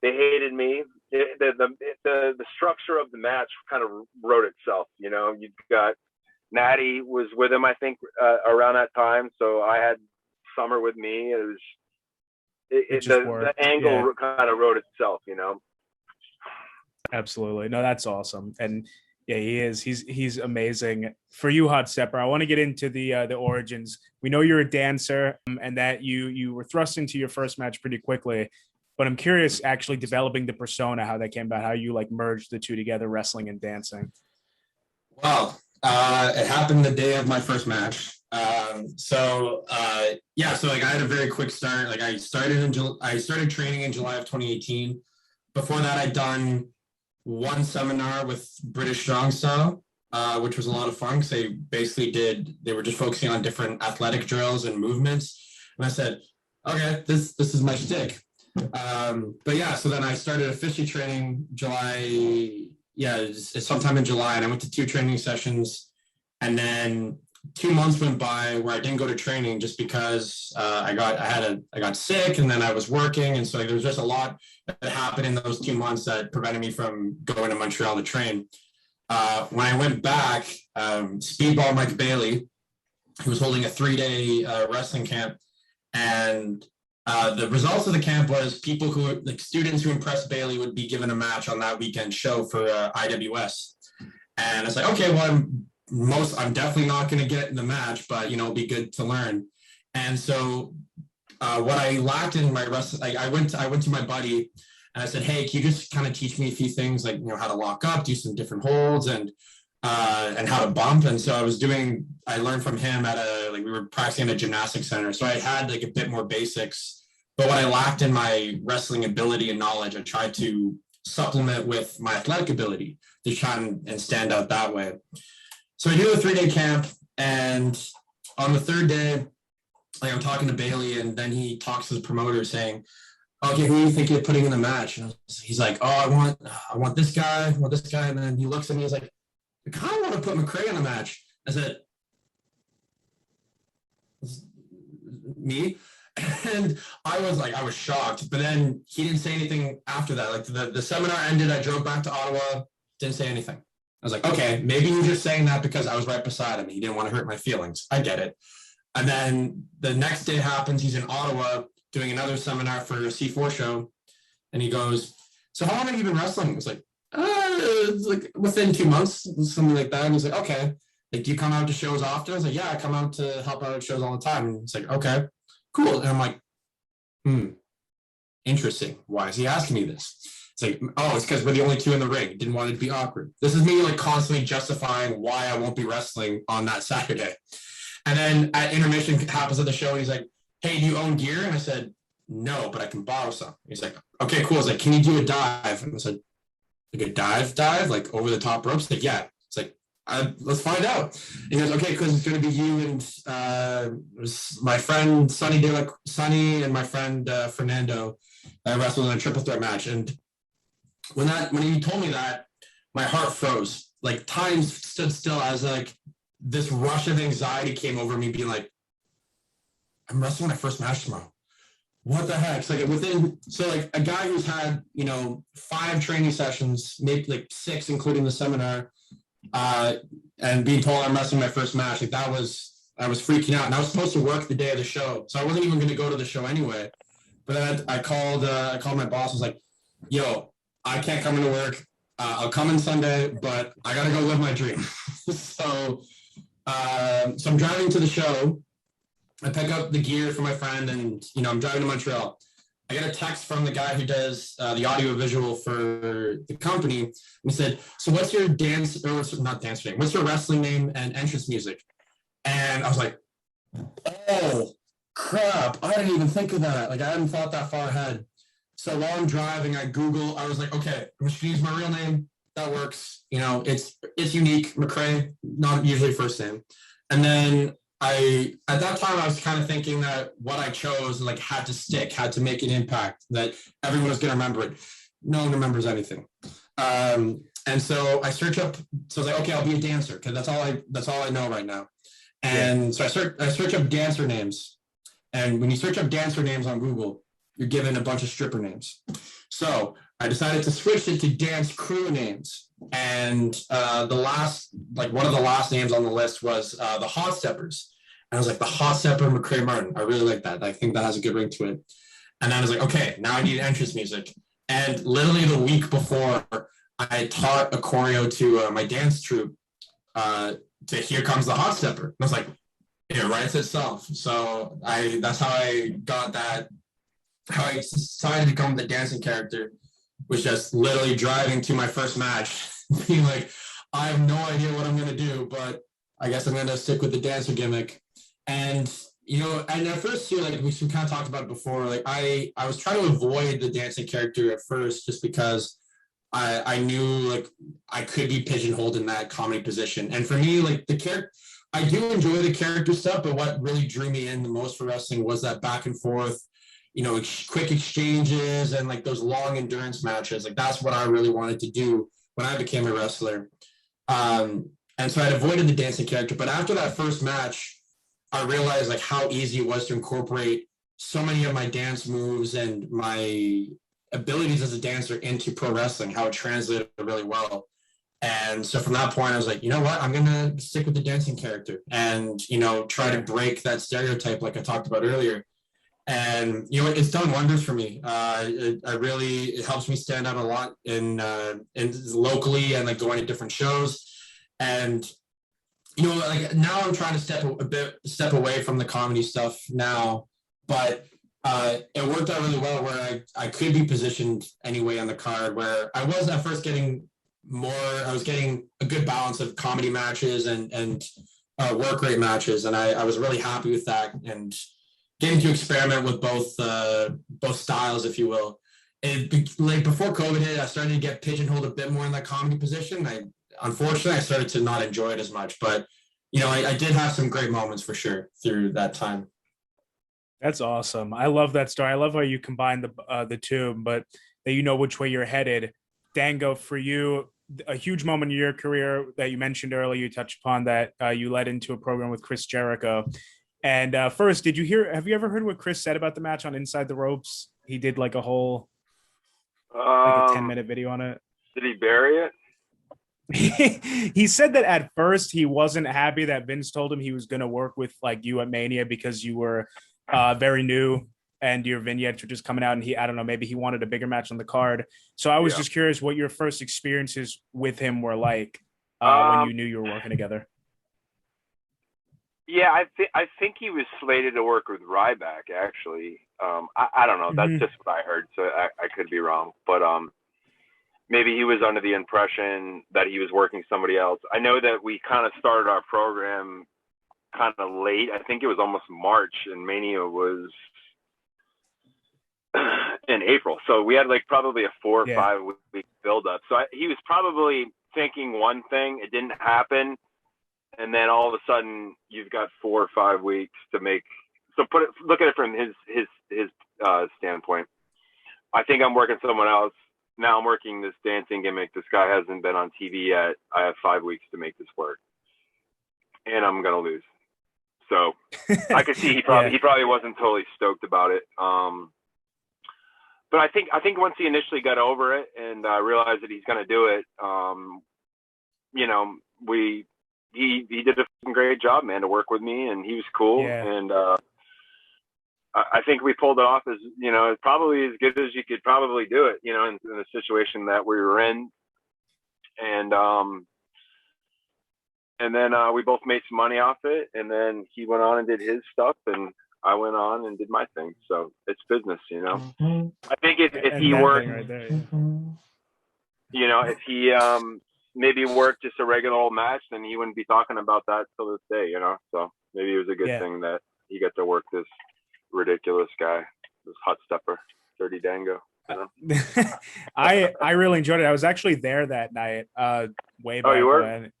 They hated me. The structure of the match kind of wrote itself. You know, you've got Natty was with him, I think, around that time. So I had Summer with me. It was the angle kind of wrote itself. You know. Absolutely. No, that's awesome. And yeah, he is. He's amazing. For you, Hotstepper, I want to get into the origins. We know you're a dancer and that you were thrust into your first match pretty quickly. But I'm curious, actually developing the persona, how that came about, how you like merged the two together, wrestling and dancing. Well, it happened the day of my first match. So like I had a very quick start. Like I started training in July of 2018. Before that, I'd done one seminar with British Strong Style, which was a lot of fun because they were just focusing on different athletic drills and movements. And I said, okay, this is my shtick. So then I started officially training sometime in July, and I went to 2 training sessions, and then 2 months went by where I didn't go to training just because I got sick, and then I was working, and so there was just a lot that happened in those 2 months that prevented me from going to Montreal to train. When I went back, Speedball Mike Bailey, who was holding a 3-day wrestling camp, and the results of the camp was students who impressed Bailey would be given a match on that weekend show for IWS. And I was like, okay, well, I'm definitely not going to get in the match, but it'll be good to learn. And so what I lacked in my wrestling, I went to my buddy and I said, hey, can you just kind of teach me a few things, like how to lock up, do some different holds, and how to bump. And so I learned from him we were practicing at a gymnastics center. So I had like a bit more basics, but what I lacked in my wrestling ability and knowledge, I tried to supplement with my athletic ability to try and stand out that way. So I do a 3-day camp, and on the 3rd day, I'm talking to Bailey, and then he talks to the promoter saying, okay, who do you think you're putting in the match? And he's like, oh, I want this guy, And then he looks at me, he's like, I kind of want to put Macrae in the match. I said, me? And I was shocked, but then he didn't say anything after that. Like the seminar ended, I drove back to Ottawa, didn't say anything. I was like, okay, maybe you're just saying that because I was right beside him. He didn't want to hurt my feelings. I get it. And then the next day happens, he's in Ottawa doing another seminar for a C4 show. And he goes, so how long have you been wrestling? I was like, it's like within 2 months, something like that. And he's like, okay, like, do you come out to shows often? I was like, yeah, I come out to help out at shows all the time. And it's like, okay, cool. And I'm like, interesting. Why is he asking me this? It's like, oh, it's because we're the only 2 in the ring. Didn't want it to be awkward. This is me like constantly justifying why I won't be wrestling on that Saturday. And then at intermission happens at the show, and he's like, hey, do you own gear? And I said, no, but I can borrow some. He's like, okay, cool. I was like, can you do a dive? And I said, like a dive, like over the top ropes? Like, yeah. It's like, let's find out. And he goes, okay, because it's going to be you and my friend Sonny and my friend Fernando wrestled in a triple threat match. And when he told me that, my heart froze. Like time stood still as like this rush of anxiety came over me, being like, I'm wrestling my first match tomorrow. what the heck? It's like like a guy who's had, 5 training sessions, maybe like 6, including the seminar, and being told I'm wrestling my first match, like I was freaking out, and I was supposed to work the day of the show, so I wasn't even going to go to the show anyway. But then I called my boss. I was like, "Yo, I can't come into work. I'll come in Sunday, but I gotta go live my dream." So I'm driving to the show. I pick up the gear for my friend, and I'm driving to Montreal. I get a text from the guy who does the audio visual for the company, and he said, "So what's your what's your wrestling name and entrance music?" And I was like, "Oh crap! I didn't even think of that. Like I hadn't thought that far ahead." So while I'm driving, I was like, "Okay, I'm just gonna use my real name. That works. It's unique, Macrae, not usually first name." And then at that time, I was kind of thinking that what I chose like had to stick, had to make an impact, that everyone was going to remember it. No one remembers anything. And so I search up. So I was like, okay, I'll be a dancer because that's all I know right now. And so I search up dancer names. And when you search up dancer names on Google, you're given a bunch of stripper names. So I decided to switch it to dance crew names. And one of the last names on the list was the Hotsteppers. And I was like, the Hotstepper, Macrae Martin. I really like that. I think that has a good ring to it. And then I was like, okay, now I need entrance music. And literally the week before, I taught a choreo to my dance troupe to Here Comes the Hotstepper. And I was like, it writes itself. So that's how I got that. How I decided to become the dancing character was just literally driving to my first match, being like, I have no idea what I'm going to do, but I guess I'm going to stick with the dancer gimmick. And, and at first too, like we kind of talked about it before, like I was trying to avoid the dancing character at first just because I knew like I could be pigeonholed in that comedy position. And for me, like I do enjoy the character stuff, but what really drew me in the most for wrestling was that back and forth, quick exchanges and like those long endurance matches. Like that's what I really wanted to do when I became a wrestler. And so I avoided the dancing character. But after that first match, I realized like how easy it was to incorporate so many of my dance moves and my abilities as a dancer into pro wrestling, how it translated really well. And so from that point, I was like, you know what, I'm going to stick with the dancing character and, try to break that stereotype like I talked about earlier. And, it's done wonders for me. It helps me stand out a lot in locally and like going to different shows. And, like now I'm trying to step away from the comedy stuff now, but it worked out really well where I could be positioned anyway on the card where I was at first getting a good balance of comedy matches and work rate matches. And I was really happy with that and getting to experiment with both styles, if you will. Like before COVID hit, I started to get pigeonholed a bit more in that comedy position. Unfortunately, I started to not enjoy it as much, but I did have some great moments for sure through that time. That's awesome. I love that story. I love how you combine the two, but that which way you're headed. Dango, for you, a huge moment in your career that you mentioned earlier, you touched upon that you led into a program with Chris Jericho. And first, have you ever heard what Chris said about the match on Inside the Ropes? He did like a whole, like a 10-minute video on it. Did he bury it? He said that at first he wasn't happy that Vince told him he was going to work with like you at Mania because you were very new and your vignettes were just coming out, and I don't know, maybe he wanted a bigger match on the card. So I was just curious what your first experiences with him were like when you knew you were working together. Yeah, I think he was slated to work with Ryback, actually. I don't know. That's just what I heard, so I could be wrong. But maybe he was under the impression that he was working somebody else. I know that we kind of started our program kind of late. I think it was almost March, and Mania was in April. So we had like probably a 4 or 5 week build-up. So he was probably thinking one thing. It didn't happen. And then all of a sudden, you've got 4 or 5 weeks to make. So look at it from his standpoint. I think I'm working someone else. Now I'm working this dancing gimmick. This guy hasn't been on TV yet. I have 5 weeks to make this work, and I'm gonna lose. So I could see he probably wasn't totally stoked about it. But I think once he initially got over it and realized that he's going to do it, you know, he did a great job, man, to work with me, and he was cool. Yeah. And I think we pulled it off as, you know, probably as good as you could probably do it, you know, in the situation that we were in. And then we both made some money off it, and then he went on and did his stuff, and I went on and did my thing. So it's business, you know. I think if he worked, right there, you know, if he maybe worked just a regular old match, then he wouldn't be talking about that till this day, you know. So maybe it was a good thing that he got to work this ridiculous guy, this Hotstepper, Dirty Dango. You know? I really enjoyed it. I was actually there that night, way back. Oh, you were? When.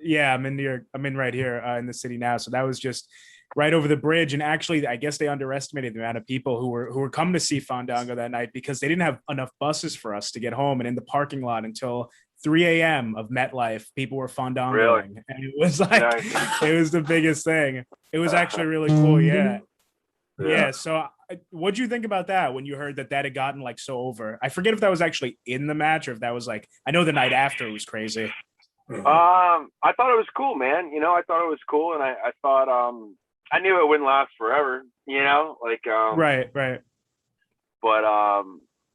Yeah, I'm in New York. I'm in right here in the city now. So that was just right over the bridge. And actually, I guess they underestimated the amount of people who were coming to see Fandango that night because they didn't have enough buses for us to get home. And in the parking lot until 3 a.m. of MetLife, people were Fandangoing. Really? And it was like, it was the biggest thing. It was actually really cool. Yeah. So what'd you think about that when you heard that had gotten like so over? I forget if that was actually in the match or if that was like, I know the night after it was crazy. I thought it was cool, man. You know, I thought it was cool, and I thought I knew it wouldn't last forever, you know, like right. But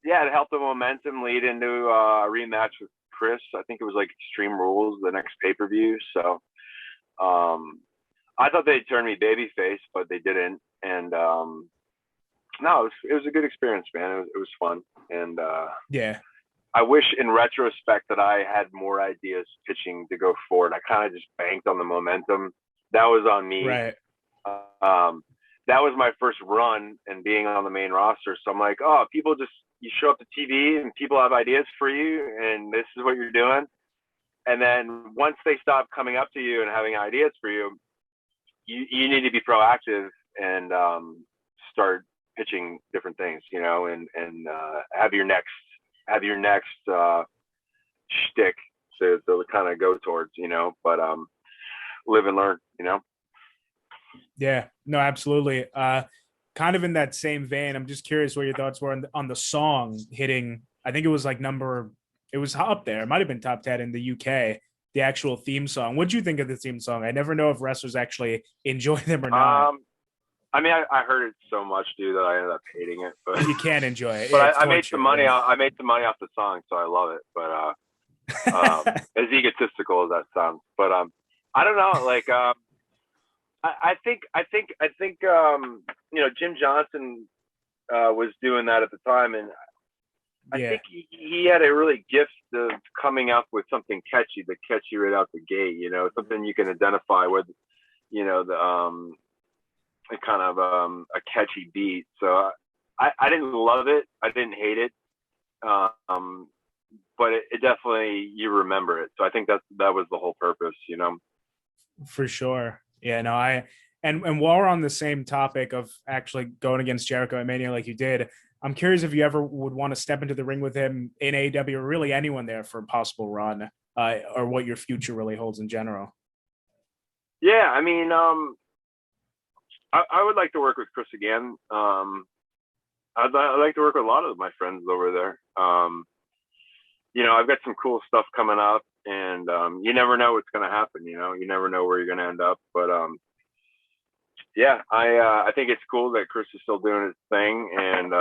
yeah, it helped the momentum lead into a rematch with Chris. I think it was like Extreme Rules, the next pay-per-view. So I thought they'd turn me babyface, but they didn't. And no, it was a good experience, man. It was fun, and yeah. I wish in retrospect that I had more ideas pitching to go forward. I kind of just banked on the momentum. That was on me. Right. That was my first run and being on the main roster. So I'm like, oh, you show up to TV and people have ideas for you and this is what you're doing. And then once they stop coming up to you and having ideas for you, you need to be proactive and start pitching different things, you know, and have your next shtick to kind of go towards, you know, but live and learn, you know. Yeah, no, absolutely. Kind of in that same vein, I'm just curious what your thoughts were on the song hitting. I think it was like it was up there. It might have been top 10 in the UK, the actual theme song. What'd you think of the theme song? I never know if wrestlers actually enjoy them or not. I mean, I heard it so much, dude, that I ended up hating it. But you can't enjoy it. But I made some money. I made some money off the song, so I love it. But as egotistical as that sounds, but I don't know. Like, I think you know, Jim Johnson was doing that at the time, and I think he had a really gift of coming up with something catchy that catch you right out the gate. You know, something you can identify with. You know, the kind of a catchy beat. So I didn't love it. I didn't hate it. But it definitely, you remember it. So I think that was the whole purpose, you know? For sure. Yeah, no, and while we're on the same topic of actually going against Jericho at Mania like you did, I'm curious if you ever would want to step into the ring with him in AEW or really anyone there for a possible run, or what your future really holds in general. Yeah, I mean, I would like to work with Chris again. I'd like to work with a lot of my friends over there. You know, I've got some cool stuff coming up, and you never know what's going to happen. You know, you never know where you're going to end up. But yeah, I think it's cool that Chris is still doing his thing, and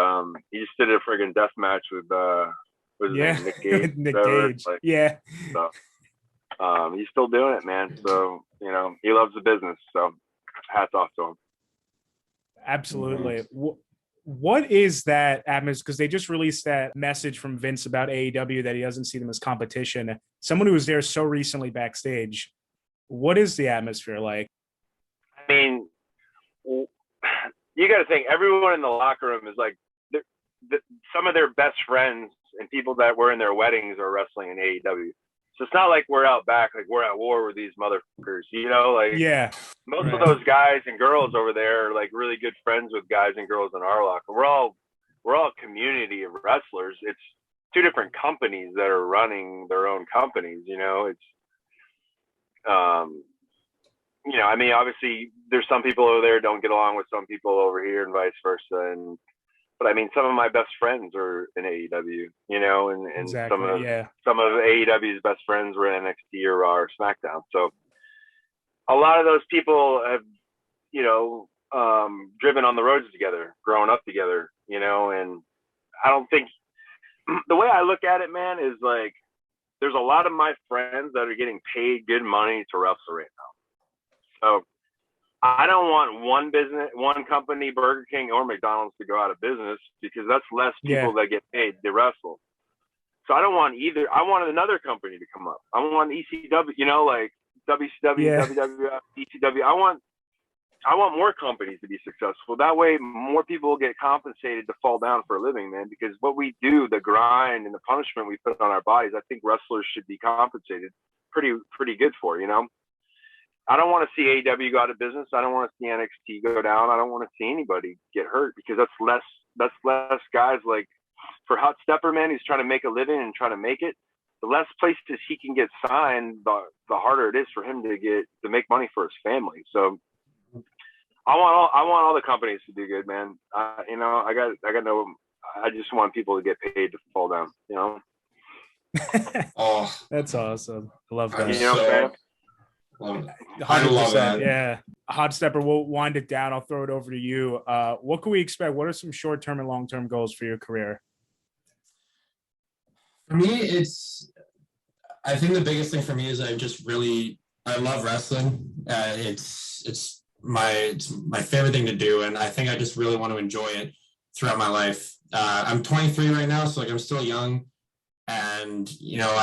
he just did a friggin' death match with Nick Gage. Nick Gage. Like, yeah. So he's still doing it, man. So you know, he loves the business. So hats off to him. Absolutely. What is that atmosphere? Because they just released that message from Vince about AEW that he doesn't see them as competition. Someone who was there so recently backstage, what is the atmosphere like? I mean, you got to think everyone in the locker room is like some of their best friends and people that were in their weddings are wrestling in AEW. So it's not like we're out back, like we're at war with these motherfuckers, you know, like most of those guys and girls over there are like really good friends with guys and girls in our locker. We're all a community of wrestlers. It's two different companies that are running their own companies, you know. It's you know, I mean, obviously there's some people over there don't get along with some people over here and vice versa. But I mean, some of my best friends are in AEW, you know, and Exactly, some of AEW's best friends were in NXT or Raw or SmackDown. So a lot of those people have, you know, driven on the roads together, grown up together, you know, and I don't think the way I look at it, man, is like there's a lot of my friends that are getting paid good money to wrestle right now. So I don't want one company, Burger King or McDonald's, to go out of business because that's less people that get paid to wrestle. So I don't want either. I want another company to come up. I want ECW, you know, like WCW, WWF, ECW. I want more companies to be successful. That way, more people will get compensated to fall down for a living, man. Because what we do, the grind and the punishment we put on our bodies, I think wrestlers should be compensated pretty good for, you know. I don't want to see AEW go out of business. I don't want to see NXT go down. I don't want to see anybody get hurt because that's less guys. Like for Hotstepper, man, who's trying to make a living and trying to make it. The less places he can get signed, the harder it is for him to make money for his family. So I want all the companies to do good, man. You know, I just want people to get paid to fall down, you know. Oh, that's awesome. I love that. You know what I'm saying? 100%. Yeah. Hotstepper, we'll wind it down. I'll throw it over to you. What can we expect? What are some short-term and long-term goals for your career? For me, I think the biggest thing for me is I love wrestling. It's my favorite thing to do. And I think I just really want to enjoy it throughout my life. I'm 23 right now. So like I'm still young, and, you know,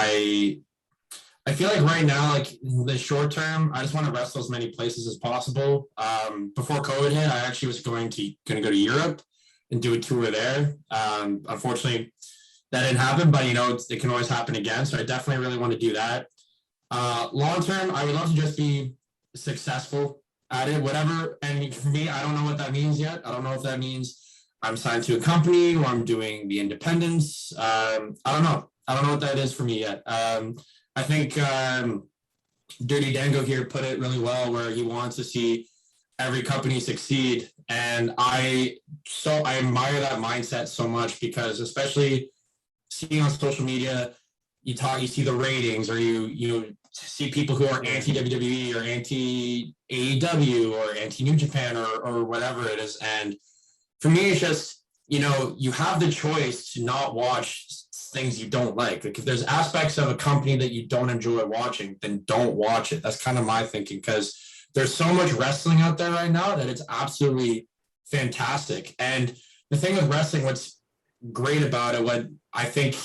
I feel like right now, like in the short term, I just want to wrestle as many places as possible. Before COVID hit, I actually was going to go to Europe and do a tour there. Unfortunately, that didn't happen, but you know, it can always happen again. So I definitely really want to do that. Long term, I would love to just be successful at it, whatever. And for me, I don't know what that means yet. I don't know if that means I'm signed to a company or I'm doing the independence. I don't know. I don't know what that is for me yet. I think Dirty Dango here put it really well, where he wants to see every company succeed. And I admire that mindset so much, because especially seeing on social media, you see the ratings, or you see people who are anti-WWE or anti-AEW or anti-New Japan or whatever it is. And for me, it's just, you know, you have the choice to not watch things you don't like. Like if there's aspects of a company that you don't enjoy watching, then don't watch it. That's kind of my thinking, because there's so much wrestling out there right now that it's absolutely fantastic. And the thing with wrestling, what's great about it, what I think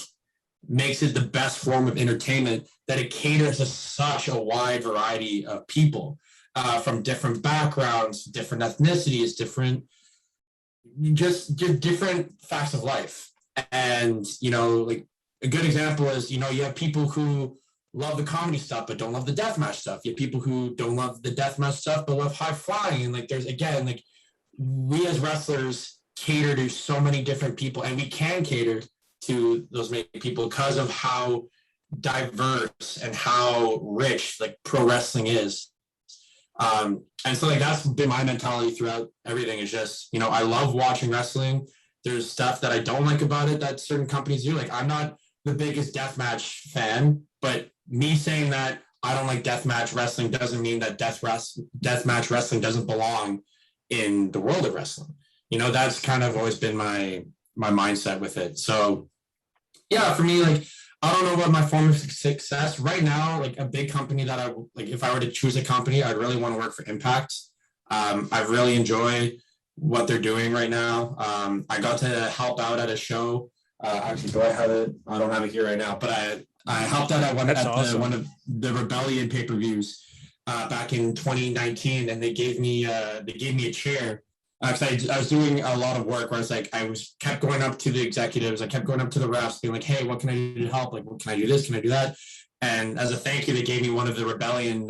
makes it the best form of entertainment, that it caters to such a wide variety of people, from different backgrounds, different ethnicities, different facts of life. And, you know, like a good example is, you know, you have people who love the comedy stuff but don't love the deathmatch stuff. You have people who don't love the deathmatch stuff but love high flying. And like there's, again, like we as wrestlers cater to so many different people, and we can cater to those many people because of how diverse and how rich like pro wrestling is. And so like that's been my mentality throughout everything, is just, you know, I love watching wrestling. There's stuff that I don't like about it that certain companies do. Like I'm not the biggest deathmatch fan, but me saying that I don't like deathmatch wrestling doesn't mean that deathmatch wrestling doesn't belong in the world of wrestling. You know, that's kind of always been my mindset with it. So yeah, for me, like, I don't know about my form of success right now. Like a big company that if I were to choose a company, I'd really want to work for Impact. I really enjoy what they're doing right now. I got to help out at a show. Actually, do I have it? I don't have it here right now, but I helped out at one of the Rebellion pay-per-views back in 2019, and they gave me a chair. Because I was doing a lot of work where it's like kept going up to the executives, I kept going up to the refs, being like, "Hey, what can I do to help? Like, what can I do this? Can I do that?" And as a thank you, they gave me one of the Rebellion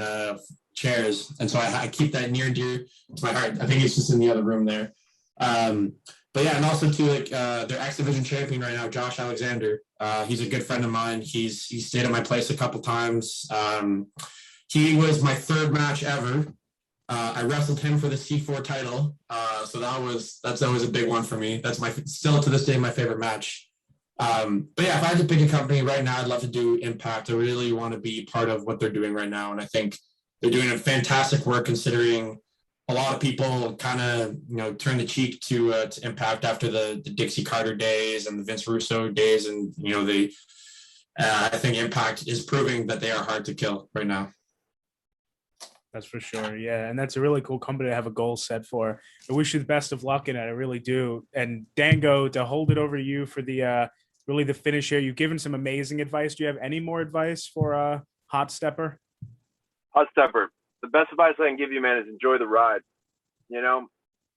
chairs, and so I keep that near and dear to my heart. I think it's just in the other room there. But yeah, and also too, like their X Division champion right now, Josh Alexander. He's a good friend of mine. He stayed at my place a couple times. He was my third match ever. I wrestled him for the C4 title. So that's always a big one for me. That's still to this day, my favorite match. But yeah, if I had to pick a company right now, I'd love to do Impact. I really want to be part of what they're doing right now. And I think they're doing a fantastic work considering a lot of people kind of, turn the cheek to Impact after the Dixie Carter days and the Vince Russo days. And, I think Impact is proving that they are hard to kill right now. That's for sure. Yeah. And that's a really cool company to have a goal set for. I wish you the best of luck in it. I really do. And Dango, to hold it over to you for the really the finish here. You've given some amazing advice. Do you have any more advice for Hotstepper? Hotstepper, the best advice I can give you, man, is enjoy the ride.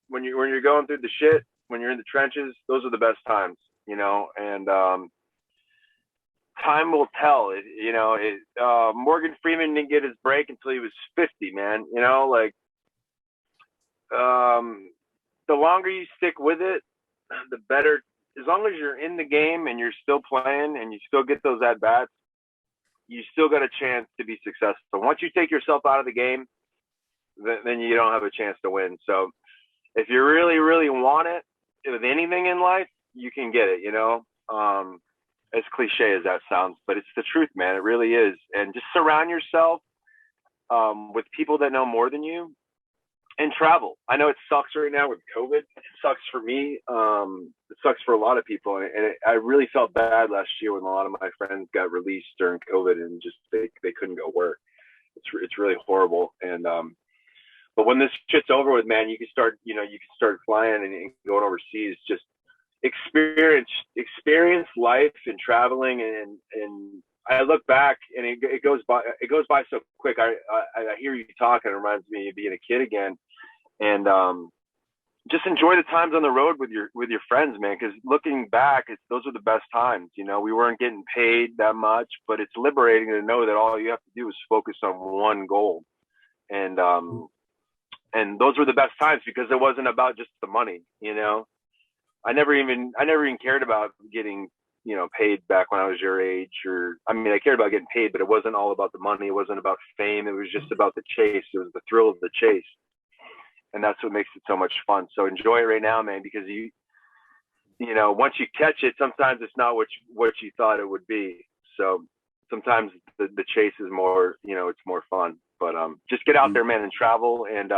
When you're going through the shit, when you're in the trenches, those are the best times, and time will tell. Morgan Freeman didn't get his break until he was 50, man. The longer you stick with it, the better. As long as you're in the game and you're still playing and you still get those at bats, you still got a chance to be successful. Once you take yourself out of the game, then you don't have a chance to win. So if you really, really want it with anything in life, you can get it, as cliche as that sounds, but it's the truth, man. It really is. And just surround yourself with people that know more than you and travel. I know it sucks right now with COVID. It sucks for me. It sucks for a lot of people. And I really felt bad last year when a lot of my friends got released during COVID and just they couldn't go work. It's really horrible. And but when this shit's over with, man, you can start flying and going overseas. Just experience life and traveling, and I look back and it goes by so quick. I hear you talking, it reminds me of being a kid again, and just enjoy the times on the road with your friends, man, because looking back, those are the best times. We weren't getting paid that much, but it's liberating to know that all you have to do is focus on one goal, and those were the best times because it wasn't about just the money. I never even cared about getting, paid back when I was your age, I cared about getting paid, but it wasn't all about the money. It wasn't about fame. It was just about the chase. It was the thrill of the chase. And that's what makes it so much fun. So enjoy it right now, man, because once you catch it, sometimes it's not what you thought it would be. So sometimes the chase is more, it's more fun, but just get out there, man, and travel, and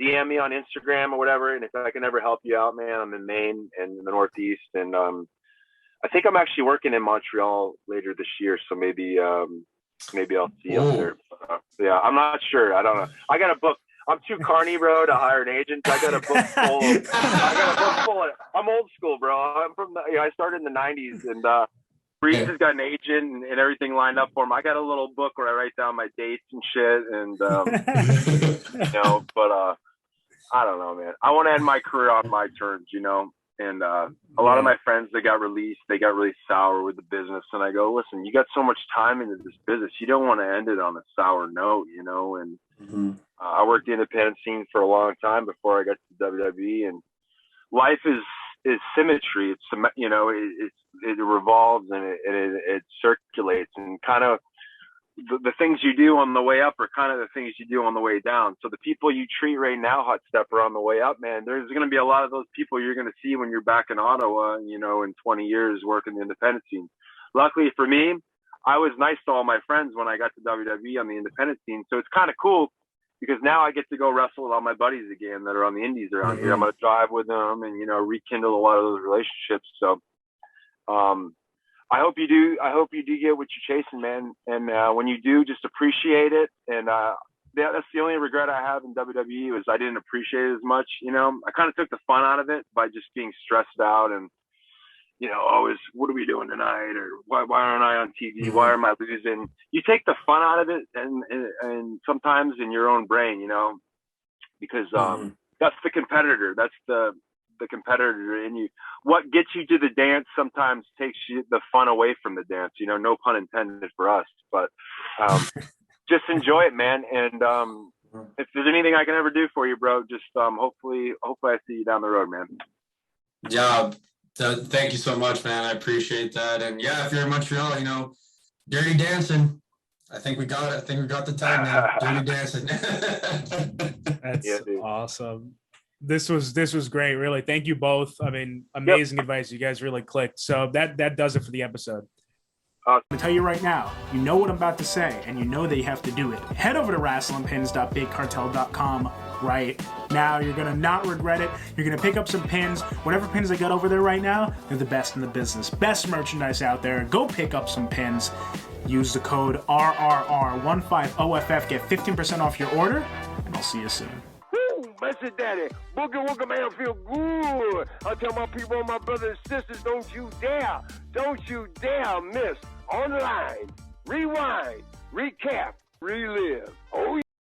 DM me on Instagram or whatever, and if I can ever help you out, man, I'm in Maine and in the Northeast, and I think I'm actually working in Montreal later this year, so maybe I'll see you up there. Yeah, I'm not sure. I don't know. I got a book. I'm too carny, bro, to hire an agent. I got a book full. I'm old school, bro. I'm from I started in the '90s, and Breeze has got an agent and everything lined up for him. I got a little book where I write down my dates and shit, and but I don't know, man. I want to end my career on my terms, and a lot of my friends that got released, they got really sour with the business, and I go, listen, you got so much time into this business, you don't want to end it on a sour note, and I worked the independent scene for a long time before I got to WWE, and life is symmetry. It's it revolves and it circulates, and kind of the things you do on the way up are kind of the things you do on the way down. So the people you treat right now, Hotstepper, on the way up, man, there's going to be a lot of those people you're going to see when you're back in Ottawa, in 20 years working the independent scene. Luckily for me, I was nice to all my friends when I got to WWE on the independent scene. So it's kind of cool because now I get to go wrestle with all my buddies again that are on the indies around here. I'm going to drive with them and, rekindle a lot of those relationships. So, I hope you do. I hope you do get what you're chasing, man. And when you do, just appreciate it. And that's the only regret I have in WWE is I didn't appreciate it as much. I kind of took the fun out of it by just being stressed out and, what are we doing tonight? Or why aren't I on TV? Why am I losing? You take the fun out of it, and sometimes in your own brain, because that's the competitor. That's the competitor in you. What gets you to the dance sometimes takes you the fun away from the dance, no pun intended for us, but just enjoy it, man. And if there's anything I can ever do for you, bro, just hopefully I see you down the road, man. Yeah, thank you so much, man. I appreciate that. And yeah, if you're in Montreal, Dirty Dancing, I think we got it. I think we got the tag now. Dirty Dancing. That's awesome. This was great. Really. Thank you both. I mean, amazing advice. You guys really clicked. So that does it for the episode. I'm gonna tell you right now, you know what I'm about to say, and you know that you have to do it. Head over to wrestlingpins.bigcartel.com right now. You're gonna not regret it. You're gonna pick up some pins. Whatever pins they got over there right now, they're the best in the business. Best merchandise out there. Go pick up some pins. Use the code RRR150FF. Get 15% off your order, and I'll see you soon. Message Daddy, Boogie Woogie Man feel good. I tell my people, my brothers and sisters, don't you dare miss online, rewind, recap, relive. Oh,